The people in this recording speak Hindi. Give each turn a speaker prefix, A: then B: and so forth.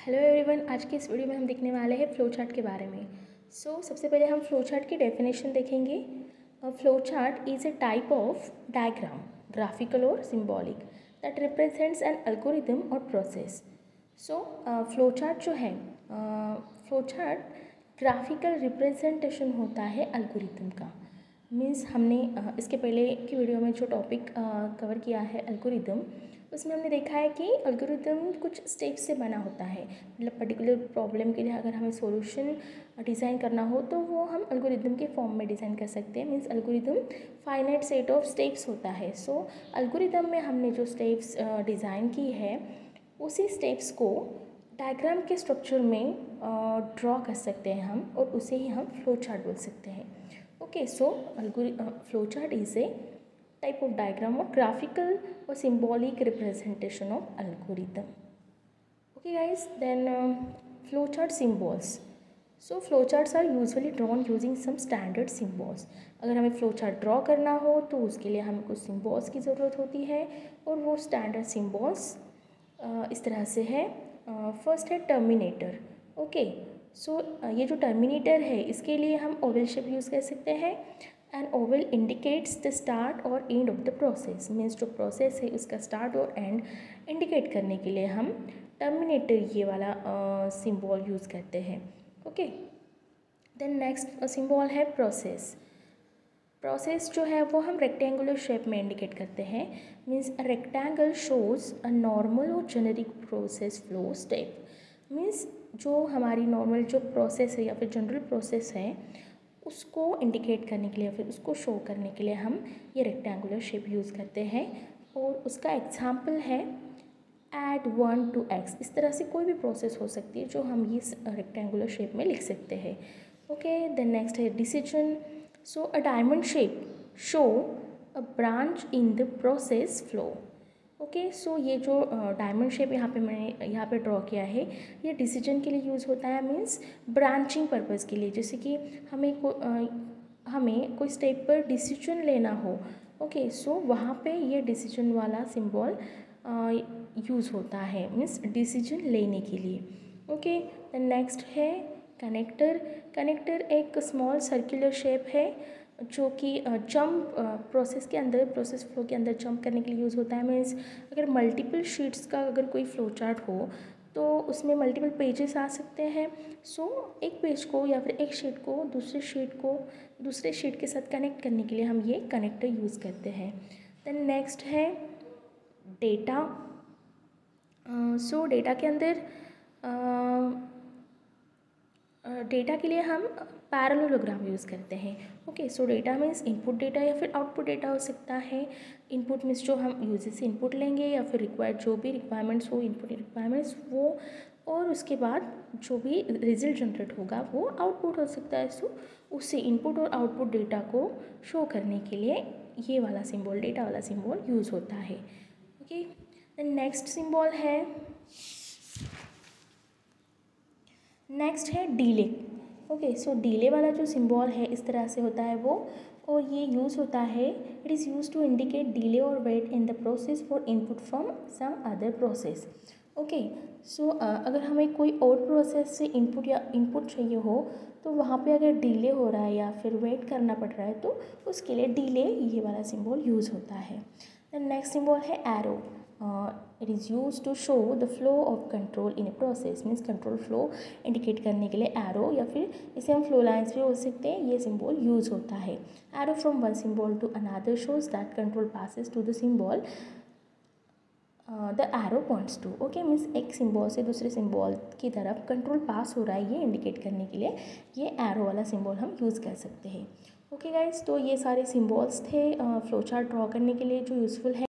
A: हेलो एवरीवन, आज की इस वीडियो में हम देखने वाले हैं फ्लो चार्ट के बारे में। सबसे पहले हम फ्लो चार्ट की डेफिनेशन देखेंगे। Flow chart is a type of diagram, graphical और symbolic, that represents an algorithm और प्रोसेस। फ्लो चार्ट जो है, फ्लो चार्ट ग्राफिकल रिप्रेजेंटेशन होता है एल्गोरिदम का। मीन्स हमने इसके पहले की वीडियो में जो टॉपिक कवर किया है एल्गोरिदम, उसमें हमने देखा है कि एल्गोरिदम कुछ स्टेप्स से बना होता है। मतलब पर्टिकुलर प्रॉब्लम के लिए अगर हमें सॉल्यूशन डिज़ाइन करना हो तो वो हम एल्गोरिदम के फॉर्म में डिज़ाइन कर सकते हैं। Means algorithm finite set of steps होता है। एल्गोरिदम में हमने जो स्टेप्स डिज़ाइन की है, उसी स्टेप्स को डायग्राम के स्ट्रक्चर में ड्रॉ कर सकते हैं हम, और उसे ही हम फ्लो चार्ट बोल सकते हैं। Flow chart is A type of diagram or graphical or symbolic representation of algorithm. Okay guys, then flowchart symbols. Flowcharts are usually drawn using some standard symbols. अगर हमें flowchart ड्रॉ करना हो तो उसके लिए हमें कुछ symbols की ज़रूरत होती है, और वो standard symbols इस तरह से है। फर्स्ट है टर्मिनेटर। ओके, ये जो टर्मिनेटर है, इसके लिए हम ओवल शेप यूज़ कर सकते हैं। And oval indicates the start और end of the process. Means जो प्रोसेस है उसका स्टार्ट और एंड इंडिकेट करने के लिए हम टर्मिनेटर ये वाला सिंबल यूज़ करते हैं। ओके, देन नेक्स्ट सिंबल है प्रोसेस। प्रोसेस जो है वो हम रेक्टेंगुलर शेप में इंडिकेट करते हैं। Means a rectangle shows a normal और generic process flow step. Means जो हमारी नॉर्मल जो प्रोसेस है या फिर जनरल प्रोसेस है, उसको इंडिकेट करने के लिए या फिर उसको शो करने के लिए हम ये रेक्टेंगुलर शेप यूज़ करते हैं। और उसका एग्जाम्पल है ऐड 1 to x। इस तरह से कोई भी प्रोसेस हो सकती है जो हम इस रेक्टेंगुलर शेप में लिख सकते हैं। ओके, देन नेक्स्ट है decision. A diamond shape show a branch in the process flow. Okay, ये जो डायमंड शेप मैंने यहाँ पे ड्रॉ किया है, ये डिसीजन के लिए यूज़ होता है। मीन्स ब्रांचिंग पर्पज़ के लिए, जैसे कि हमें कोई स्टेप पर डिसीजन लेना हो। ओके, वहाँ पे ये डिसीजन वाला सिंबल यूज़ होता है, मीन्स डिसीजन लेने के लिए। ओके, देन नेक्स्ट है कनेक्टर। कनेक्टर एक स्मॉल सर्कुलर शेप है जो कि जंप प्रोसेस फ्लो के अंदर जंप करने के लिए यूज़ होता है। मीन्स अगर मल्टीपल शीट्स का अगर कोई फ्लो चार्ट हो तो उसमें मल्टीपल पेजेस आ सकते हैं। एक पेज को या फिर एक शीट को दूसरे शीट के साथ कनेक्ट करने के लिए हम ये कनेक्टर यूज़ करते हैं। देन नेक्स्ट है डेटा। डेटा के अंदर डेटा के लिए हम पैरेललोग्राम यूज़ करते हैं। Okay, data means input data या फिर आउटपुट डेटा हो सकता है। इनपुट मीन्स जो हम यूजर से इनपुट लेंगे या फिर रिक्वायर्ड जो भी रिक्वायरमेंट्स हो, इनपुट रिक्वायरमेंट्स वो, और उसके बाद जो भी रिजल्ट जनरेट होगा वो आउटपुट हो सकता है। उससे इनपुट और आउटपुट डेटा को शो करने के लिए ये वाला सिंबल, डेटा वाला सिंबल यूज़ होता है। ओके, देन नेक्स्ट सिंबल है, नेक्स्ट है डीले। ओके, डीले वाला जो सिंबल है इस तरह से होता है वो, और ये यूज़ होता है, it is use to indicate delay और wait in the process for input from some other process. Okay, अगर हमें कोई और प्रोसेस से इनपुट चाहिए हो तो वहाँ पे अगर डिले हो रहा है या फिर वेट करना पड़ रहा है तो उसके लिए डिले ये वाला सिंबल यूज़ होता है। देन नेक्स्ट सिंबल है arrow. It is use to show the flow of control in a process. Means control flow indicate करने के लिए एरो, या फिर इसे हम फ्लो लाइन्स भी बोल सकते हैं, ये सिंबल यूज़ होता है। Arrow from one symbol to another shows that control passes to the symbol the arrow points to. Okay, means एक सिंबल से दूसरे सिंबल की तरफ कंट्रोल पास हो रहा है, ये इंडिकेट करने के लिए ये एरो वाला सिंबल हम यूज़ कर सकते हैं। ओके गाइज, तो ये सारे सिंबल्स थे फ्लो चार्ट ड्रॉ करने के लिए जो यूज़फुल है।